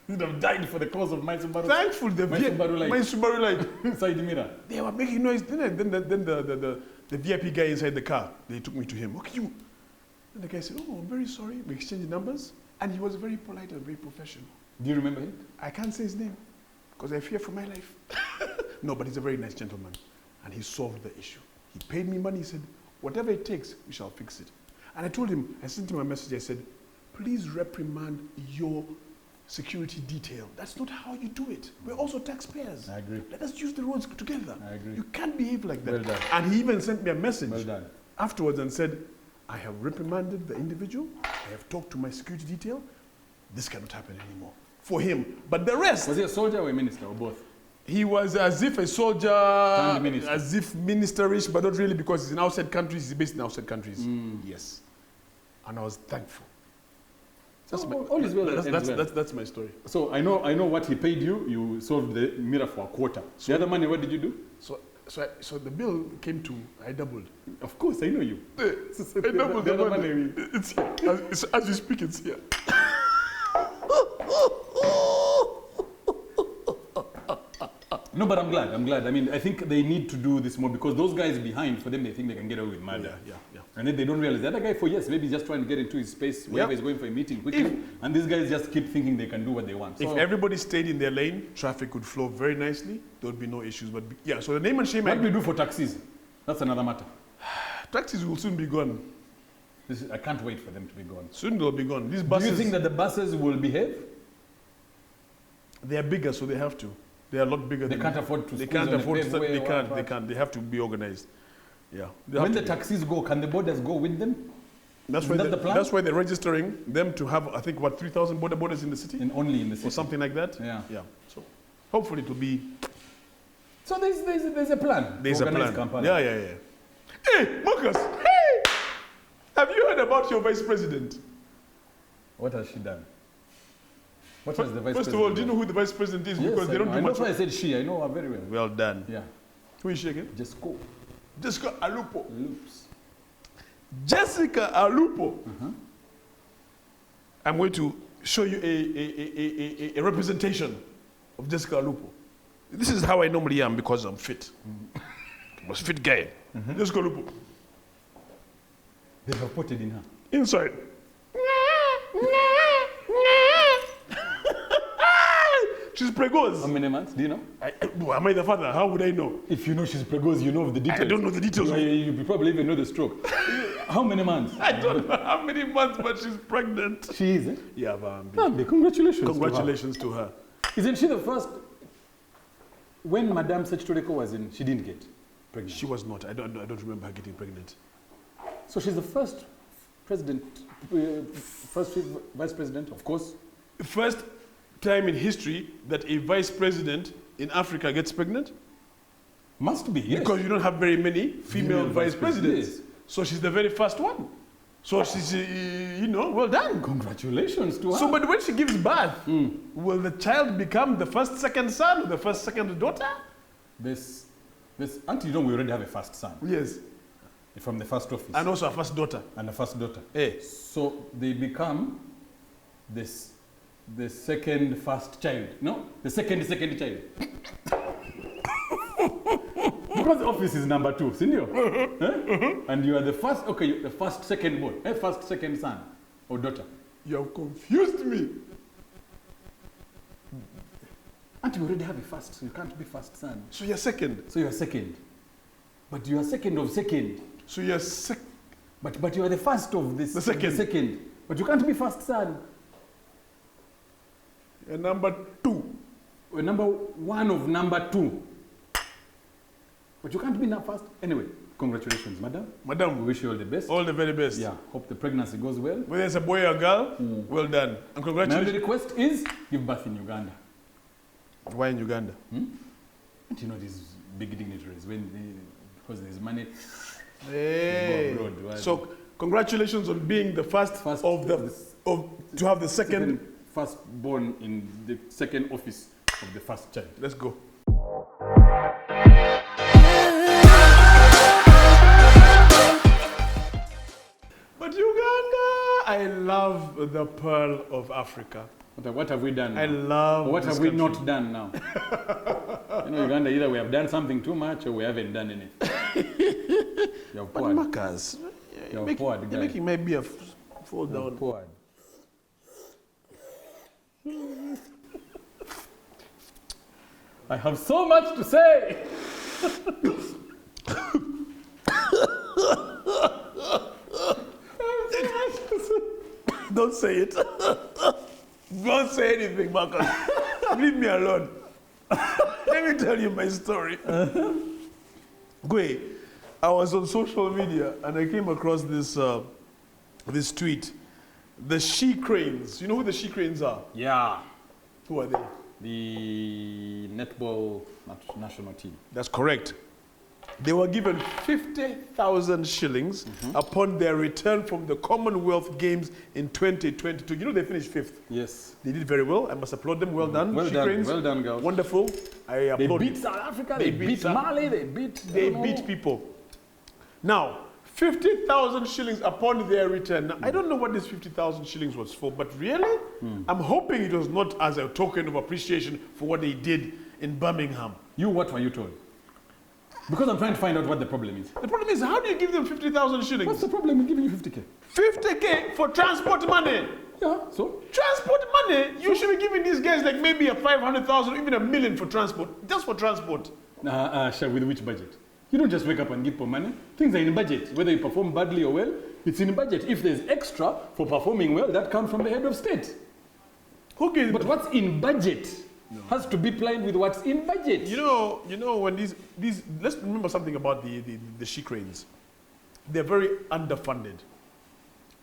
You'd have died for the cause of my Subaru. Thankful my Subaru light. Side mirror. They were making noise. Then the VIP guy inside the car, they took me to him. Okay, you. And the guy said, oh, I'm very sorry. We exchanged numbers. And he was very polite and very professional. Do you remember him? I can't say his name because I fear for my life. No, but he's a very nice gentleman. And he solved the issue. He paid me money. He said, whatever it takes, we shall fix it. And I told him, I sent him a message. I said, please reprimand your security detail. That's not how you do it. We're also taxpayers. I agree. Let us use the roads together. I agree. You can't behave like that. Well done. And he even sent me a message Well done. afterwards and said, I have reprimanded the individual. I have talked to my security detail. This cannot happen anymore. For him. But the rest. Was he a soldier or a minister or both? He was as if a soldier, Minister. as if ministerish, but not really because he's in outside countries. He's based in outside countries. Yes. And I was thankful. That's all is well that ends well. That's my story. So I know what he paid you. You sold the mirror for a quarter. So the other money, what did you do? So the bill came to, I doubled. Of course, I know you. I doubled the other money. It's here. As you speak, it's here. No, but I'm glad. I mean, I think they need to do this more because those guys behind, for them, they think they can get away with murder. Yeah. And then they don't realize the other guy, for yes, maybe he's just trying to get into his space wherever he's going for a meeting quickly. And these guys just keep thinking they can do what they want. So if everybody stayed in their lane, traffic would flow very nicely. There would be no issues. But yeah, so the name and shame. What do we do for taxis? That's another matter. Taxis will soon be gone. I can't wait for them to be gone. Soon they'll be gone. These buses. Do you think that the buses will behave? They are bigger, so they have to. They are a lot bigger. They can't afford to. They can't afford to. They can't. They have to be organized. Yeah. When the taxis go, can the borders go with them? That's Isn't why, that the plan? that's why they're registering them to have, I think, what, 3,000 borders in the city? Only in the city. Or something like that? Yeah. Yeah. So hopefully it will be... So there's a plan. There's a Organize plan. Kampala. Yeah. Hey, Marcus! Hey! Have you heard about your vice president? What has she done? What has the vice First president of all, do you done? know who the vice president is? Yes, Because they don't do I know. much. That's why I said she. I know her very well. Well done. Yeah. Who is she again? Just go. Jessica Alupo. Loops. Jessica Alupo. I'm going to show you a representation of Jessica Alupo. This is how I normally am because I'm fit. I'm a fit guy. Jessica Alupo. They have put it in her. Inside. She's pregos. How many months? Do you know? Am I the father? How would I know? If you know she's pregos, you know of the details. I don't know the details. You probably even know the stroke. How many months? I don't know how many months, but she's pregnant. She is, eh? Yeah, Bambi. Bambi, congratulations. Congratulations to her. Isn't she the first? When Madame Sechitoreko was in, she didn't get pregnant. She was not. I don't remember her getting pregnant. So she's the first president, first vice president, of course. First time in history that a vice president in Africa gets pregnant? Must be, yes. Because you don't have very many female vice presidents. Yes. So she's the very first one. So she's, well done. Congratulations to her. So, but when she gives birth, will the child become the first, second son or the first, second daughter? This, auntie, you know we already have a first son Yes. from the first office. And also a first daughter. And a first daughter. Eh. So they become the second first child. No? The second child. Because the office is number 2, senior. And you are the first, okay, the first second born, first second son or daughter. You have confused me. And you already have a first, so you can't be first son. So you're second. So you are second. But you are second of second. So you're second. But you are the first of this. The second. The second. But you can't be first son. You're number 2. We're number 1 of number 2. But you can't be now first. Anyway, congratulations, madam. Madam, We wish you all the best. all the very best. Yeah, hope the pregnancy goes well. Whether it's a boy or a girl, well done. And My only congratulations. request is give birth in Uganda. Why in Uganda? And you know these big dignitaries, because there's money. Hey. Go abroad, right? So congratulations on being the first to have the second. First born in the second office of the first child. Let's go. But Uganda, I love the pearl of Africa. What have we done now? I love What this have we country. not done now? You know, Uganda, either we have done something too much or we haven't done anything. You're But poor. Marcus, You're you're poor, guy. making maybe a fall You're down. poor. I have so much to say. Don't say it. Don't say anything, Marcus. Leave me alone. Let me tell you my story. Gwe, I was on social media and I came across this this tweet. The she cranes. You know who the she cranes are? Yeah. Who are they? The netball national team. That's correct. They were given 50,000 shillings upon their return from the Commonwealth Games in 2022. You know they finished 5th. Yes. They did very well. I must applaud them. Well done. Well She done. cranes. Well done, girls. Wonderful. I They applaud beat you. South Africa. They They beat beat South- Mali. They beat. They beat people. Now, 50,000 shillings upon their return. Now, I don't know what this 50,000 shillings was for, but really, I'm hoping it was not as a token of appreciation for what they did in Birmingham. What were you told? Because I'm trying to find out what the problem is. The problem is, how do you give them 50,000 shillings? What's the problem in giving you 50K? 50K for transport money. Yeah, so? Transport money? You should be giving these guys like maybe a 500,000, even $1 million for transport. Just for transport. With which budget? You don't just wake up and give people money. Things are in budget. Whether you perform badly or well, it's in budget. If there's extra for performing well, that comes from the head of state. Okay, But what's in budget has to be plied with what's in budget. You know when these let's remember something about the she cranes. They're very underfunded.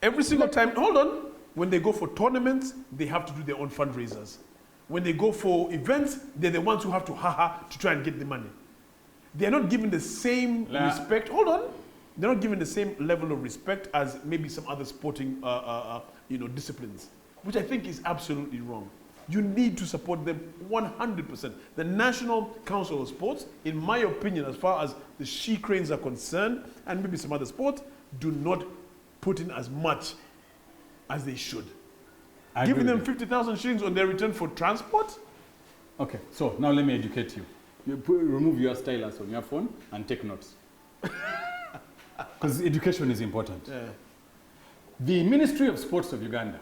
Every single time, hold on, when they go for tournaments, they have to do their own fundraisers. When they go for events, they're the ones who have to to try and get the money. They're not given the same respect. Hold on. They're not given the same level of respect as maybe some other sporting disciplines, which I think is absolutely wrong. You need to support them 100%. The National Council of Sports, in my opinion, as far as the she cranes are concerned, and maybe some other sports, do not put in as much as they should. Giving them 50,000 shillings on their return for transport? Okay, so now let me educate you. Remove your stylus on your phone and take notes. Because education is important. Yeah. The Ministry of Sports of Uganda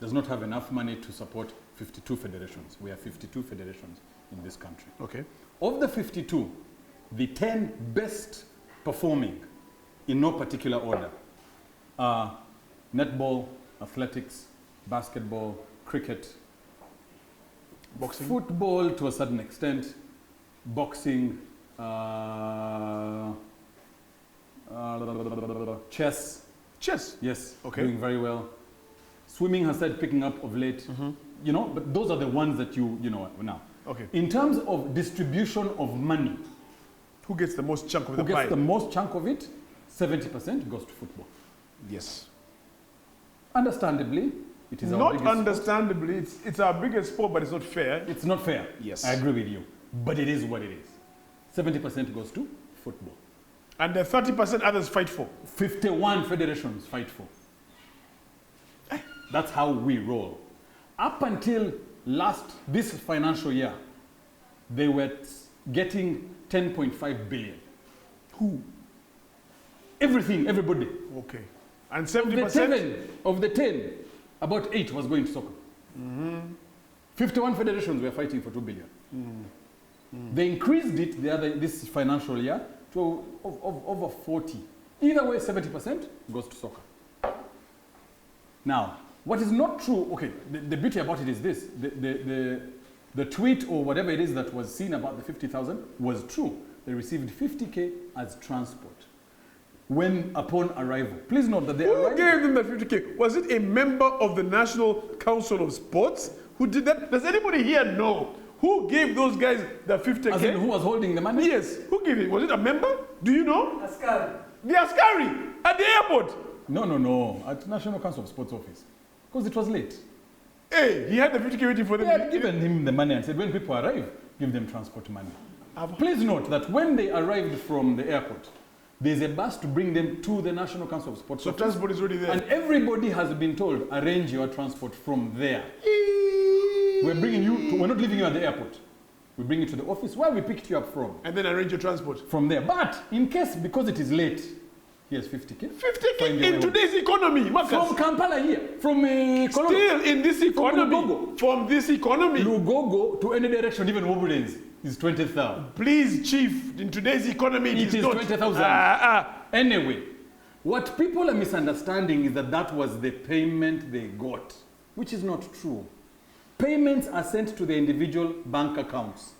does not have enough money to support 52 federations. We have 52 federations in this country. Okay. Of the 52, the 10 best performing, in no particular order, are netball, athletics, basketball, cricket, boxing, football to a certain extent, boxing, chess. Chess? Yes, okay. Doing very well. Swimming has started picking up of late. You know, but those are the ones that you know now. Okay. In terms of distribution of money, who gets the most chunk of the pie? Who gets the most chunk of it? 70% goes to football. Yes. Understandably, it is our not biggest understandably, sport. it's our biggest sport, but it's not fair. It's not fair. Yes. I agree with you. But it is what it is. 70% goes to football. And the 30% others fight for. 51 federations fight for. That's how we roll. Up until this financial year, they were getting 10.5 billion. Who? Everything, everybody. Okay. And 70%? Of the 10, about 8 was going to soccer. 51 federations were fighting for 2 billion. They increased it this financial year to over 40. Either way, 70% goes to soccer. Now, what is not true, okay, the beauty about it is this. The tweet or whatever it is that was seen about the 50,000 was true. They received 50K as transport when upon arrival. Please note that they Who gave them that 50K? Was it a member of the National Council of Sports who did that? Does anybody here know who gave those guys the 50K? As in who was holding the money? Yes. Who gave it? Was it a member? Do you know? Askari. The Askari at the airport. No. At National Council of Sports office. Because it was late. Hey, he had the 50K waiting for them. They had given him the money and said, when people arrive, give them transport money. Please note that when they arrived from the airport, there's a bus to bring them to the National Council of Sports. So transport is already there. And everybody has been told, arrange your transport from there. We're not leaving you at the airport. We bring you to the office where we picked you up from. And then arrange your transport. From there. But in case, because it is late, here's 50K. 50K in today's economy, Marcus. From Kampala here. From Colombo. Still in this economy. From this economy. Lugogo to any direction, even Wobulenzi, is 20,000. Please, Chief, in today's economy, it is not 20,000. Anyway, what people are misunderstanding is that was the payment they got, which is not true. Payments are sent to the individual bank accounts,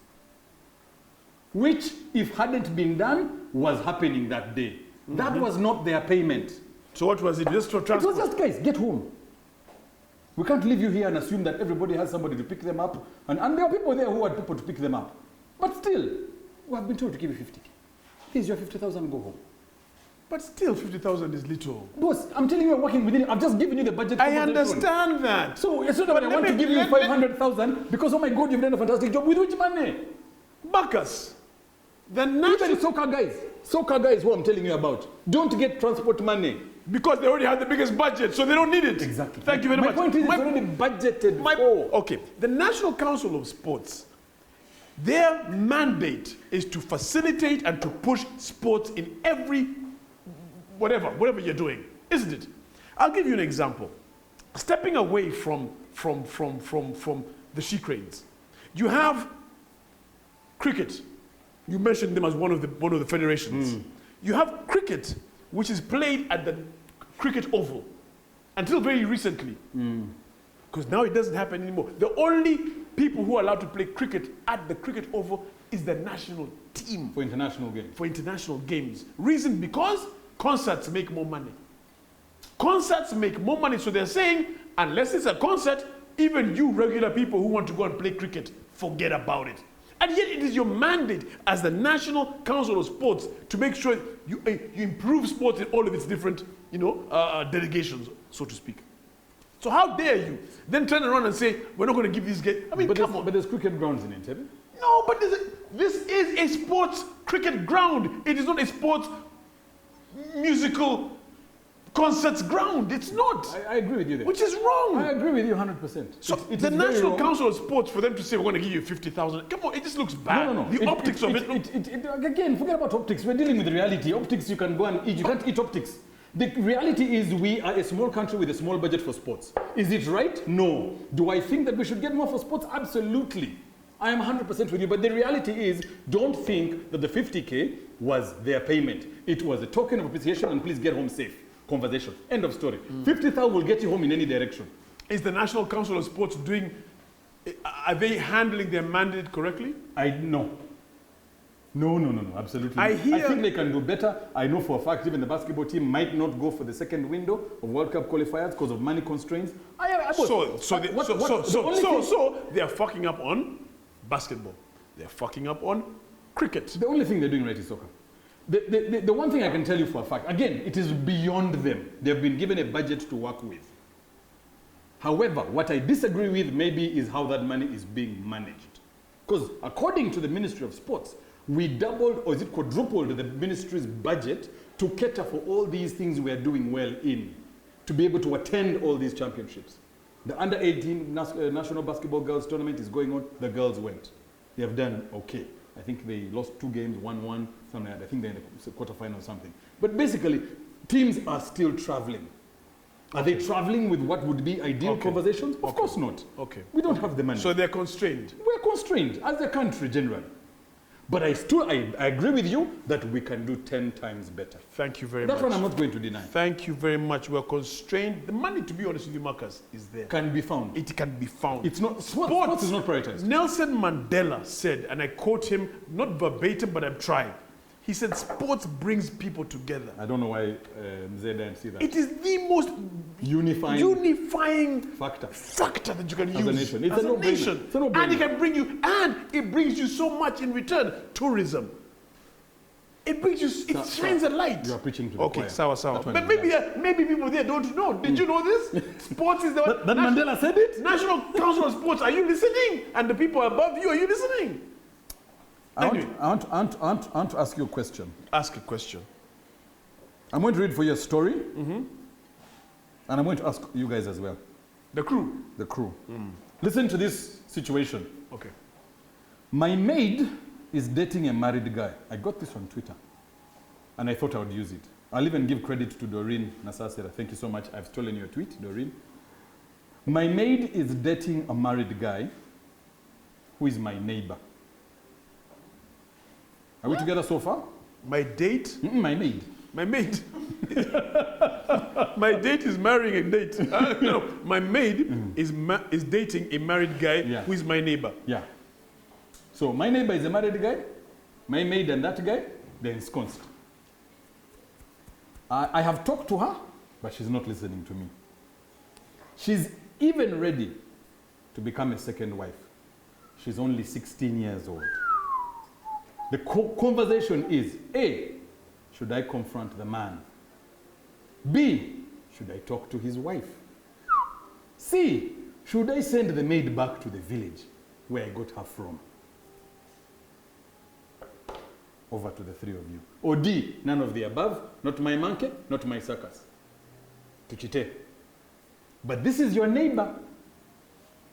which, if hadn't been done, was happening that day. That was not their payment. So what was it? Just for transport? It was just, guys, get home. We can't leave you here and assume that everybody has somebody to pick them up. And there are people there who had people to pick them up. But still, we have been told to give you 50K. Here's your 50,000, go home. But still, 50,000 is little. Boss, I'm telling you, we're working within it. I've just given you the budget. I understand that. So it's not that I want to give you 500,000 because, oh my God, you've done a fantastic job. With which money? Bacchus. The national... Even soccer guys who I'm telling you about, don't get transport money. Because they already have the biggest budget, so they don't need it. Exactly. Thank you very much. My point is it's already budgeted for. Okay, the National Council of Sports, their mandate is to facilitate and to push sports in every, whatever you're doing, isn't it? I'll give you an example. Stepping away from the she cranes, you have cricket. You mentioned them as one of the federations. You have cricket, which is played at the cricket oval until very recently. Because now it doesn't happen anymore. The only people who are allowed to play cricket at the cricket oval is the national team. For international games. For international games. Reason because concerts make more money. Concerts make more money, so they're saying, unless it's a concert, even you regular people who want to go and play cricket, forget about it. And yet it is your mandate as the National Council of Sports to make sure you improve sports in all of its different, delegations, so to speak. So how dare you then turn around and say, we're not going to give these games. I mean, come on. But there's cricket grounds in it, isn't it? No, but this is a sports cricket ground. It is not a sports musical concerts ground. It's not. I agree with you there. Which is wrong. I agree with you 100%. So the National Council of Sports, for them to say we're going to give you 50,000, come on, it just looks bad. No. The optics of it. Again, forget about optics. We're dealing with reality. Optics, you can go and eat. You can't eat optics. The reality is we are a small country with a small budget for sports. Is it right? No. Do I think that we should get more for sports? Absolutely. I am 100% with you. But the reality is, don't think that the 50K was their payment. It was a token of appreciation and please get home safe. Conversation. End of story. 50,000 will get you home in any direction. Is the National Council of Sports are they handling their mandate correctly? No, absolutely. I think they can do better. I know for a fact even the basketball team might not go for the second window of World Cup qualifiers because of money constraints. So they are fucking up on basketball. They are fucking up on cricket. The only thing they're doing right is soccer. The one thing I can tell you for a fact, again, it is beyond them. They've been given a budget to work with. However, what I disagree with maybe is how that money is being managed. Because according to the Ministry of Sports, we doubled, or is it quadrupled, the ministry's budget to cater for all these things we are doing well in, to be able to attend all these championships. The under-18 National Basketball Girls Tournament is going on. The girls went. They have done okay. I think they lost 2 games, 1-1, something like that. I think they're in the quarterfinal or something. But basically, teams are still traveling. Are they traveling with what would be ideal conversations? Of course not. Okay. We don't have the money. So they're constrained. We're constrained as a country generally. But I agree with you that we can do 10 times better. Thank you very much. That one I'm not going to deny. Thank you very much. We're constrained. The money, to be honest with you, Marcus, is there. Can be found. It can be found. It's not, sports is not prioritized. Nelson Mandela said, and I quote him, not verbatim, but I'm trying. He said, sports brings people together. I don't know why Mzee didn't see that. It is the most unifying factor that you can use as a nation. It's a nation. It's a no-brainer. And it can bring you, and it brings you so much in return. Tourism. It brings you, it shines a light. You are preaching to the choir. Sawa. But maybe people there don't know. Did you know this? Sports is the one. That Mandela said it? National Council of Sports, are you listening? And the people above you, are you listening? I want to ask you a question. Ask a question. I'm going to read for you a story. And I'm going to ask you guys as well. The crew? The crew. Listen to this situation. Okay. My maid is dating a married guy. I got this on Twitter. And I thought I would use it. I'll even give credit to Doreen Nasasera. Thank you so much. I've stolen your tweet, Doreen. My maid is dating a married guy who is my neighbor. Are we together so far? My date? My maid. My maid. My date is marrying a date. No, my maid is dating a married guy who is my neighbor. Yeah. So my neighbor is a married guy. My maid and that guy, they're ensconced. I have talked to her, but she's not listening to me. She's even ready to become a second wife. She's only 16 years old. The conversation is, A, should I confront the man? B, should I talk to his wife? C, should I send the maid back to the village where I got her from? Over to the three of you. Or D, none of the above, not my monkey, not my circus. Tuchite. But this is your neighbor.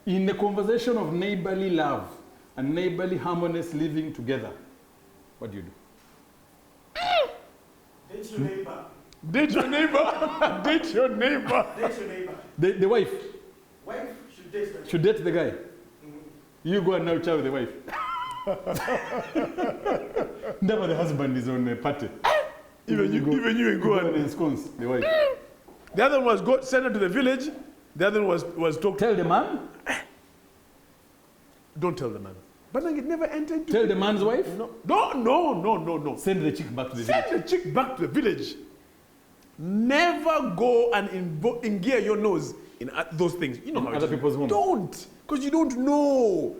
In the conversation of neighborly love and neighborly harmonious living together, what do you do? Date your neighbor. Date your neighbor. Date your neighbor. Date your neighbor. The wife. Wife should date the Should date the guy. You go and now chat with the wife. Never the husband is on a party. Even you go and ensconce the wife. The other one was send her to the village. The other one was talk. Tell the man. Don't tell the man. But it never entered into. Tell the man's wife. No. Send the chick back to the village. Send the chick back to the village. Never go and gear your nose in those things. You know how other it is. people's homes. Don't, because you don't know.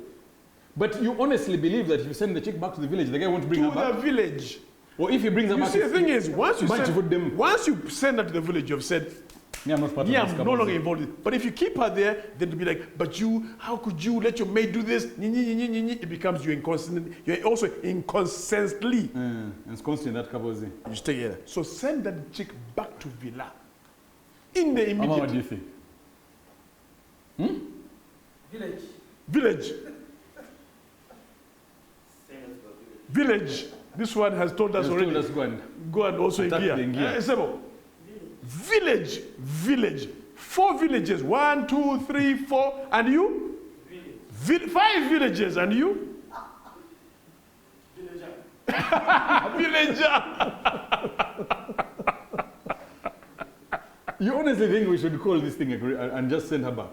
But you honestly believe that if you send the chick back to the village, the guy won't bring her To back? the village. Or if he brings her You back... see, the thing is, once you them. send her to the village, you've said, Me, I'm not part yeah, of this I'm no longer kiboozi. involved in it. But if you keep her there, then to be like, but you, how could you let your maid do this? It becomes you inconsistent. You're also inconsistently. And it's constant that kiboozi. You stay here. So send that chick back to Villa. In the Mama, what do immediate you think? Village. village. Village. This one has told us already. Let's go and Go and also attack the in gear. gear. Sebo. Village. 4 villages. 1, 2, 3, 4. And you? 5 villages. And you? Villager. You honestly think we should call this thing and just send her back?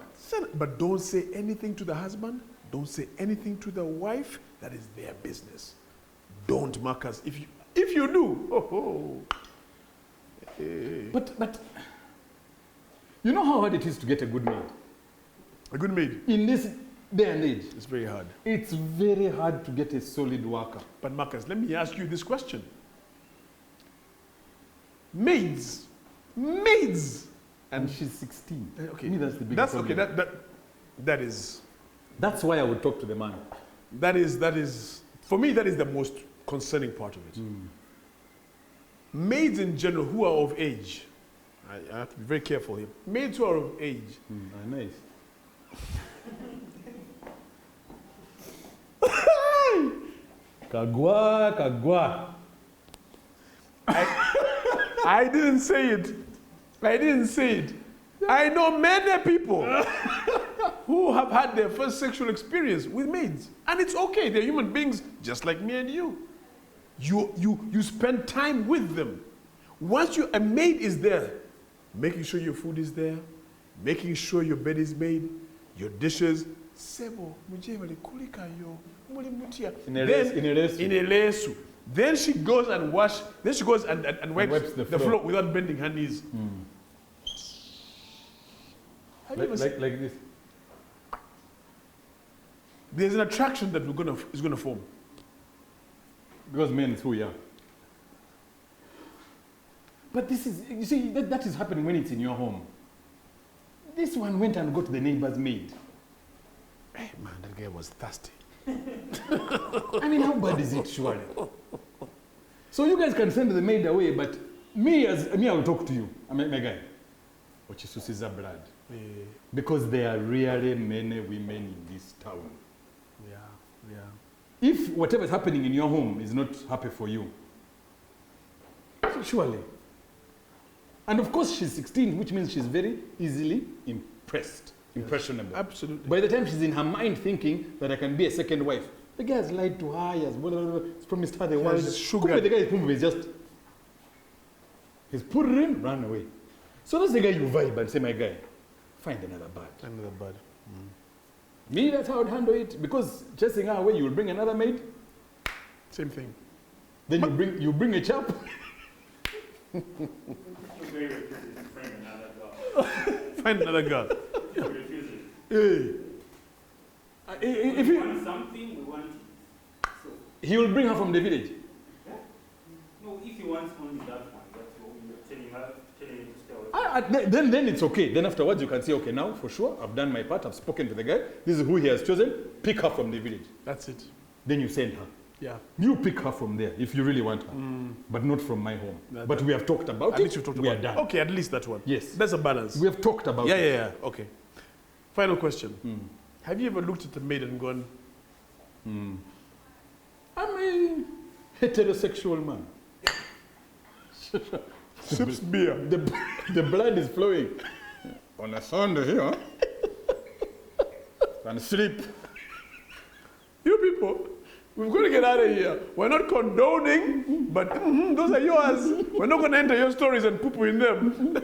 But don't say anything to the husband. Don't say anything to the wife. That is their business. Don't, Marcus. If you do, But you know how hard it is to get a good maid? a good maid. In this day and age, It's very hard. it's very hard to get a solid worker. But Marcus, let me ask you this question. Maids. And she's 16. Okay. To me, that's the biggest That's problem. okay. That is That's why I would talk to the man. for me, that is the most concerning part of it. Maids in general who are of age, I have to be very careful here. Maids who are of age, Nice. Kagwa. I didn't say it. I know many people who have had their first sexual experience with maids. And it's okay, they're human beings just like me and you. You spend time with them. Once a maid is there, making sure your food is there, making sure your bed is made, your dishes. Sebo, mujevale kulika yo, muli mutia. In a lesu. Then she goes and wipes the floor without bending her knees. Have you ever seen- Like this. There's an attraction that is gonna form. Because men is who we are. But this is, you see, that is happening when it's in your home. This one went and got the neighbor's maid. Hey man, that guy was thirsty. I mean, how bad is it, surely? So you guys can send the maid away, but me, I will talk to you. I mean, my guy. Ochisusiza blood. Because there are really many women in this town. Yeah. If whatever is happening in your home is not happy for you, surely. And of course, she's 16, which means she's very easily impressionable. Absolutely. By the time she's in her mind thinking that I can be a second wife, the guy has lied to her, he has promised her the world. Sugar. The guy is just, he's put it in, run away. So that's the guy you vibe and say, my guy, find another bad. Another bad. Me, that's how I'd handle it. Because chasing her away, you will bring another maid. Same thing. Then you bring a chap. Find another girl. If We want something, we want it. So, he will bring her from the village. no, if you want only that one, that's what you're telling him to stay away. Then it's okay. Then afterwards you can say, okay, now for sure, I've done my part, I've spoken to the guy, this is who he has chosen, pick her from the village. That's it. Then you send her. Yeah. You pick her from there if you really want her, but not from my home. But we have talked about At it, least you've talked we about are done. Okay, at least that one. Yes. That's a balance. We have talked about it. Yeah. Okay. Final question. Have you ever looked at a maid and gone, I'm a heterosexual man. sips beer? The blood is flowing. On a Sunday here, and sleep. You people, we've got to get out of here. We're not condoning, but those are yours. We're not going to enter your stories and poo-poo in them.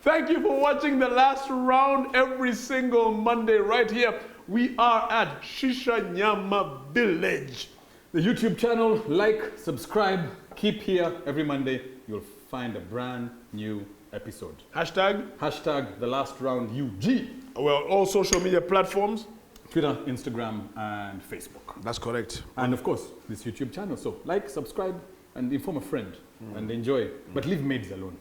Thank you for watching The Last Round every single Monday right here. We are at Shisha Nyama Village. The YouTube channel, like, subscribe, keep here every Monday. You'll find a brand new episode. Hashtag The Last Round UG. Well, all social media platforms. Twitter, Instagram, and Facebook. That's correct. And of course, this YouTube channel. So like, subscribe, and inform a friend, and enjoy. But leave maids alone.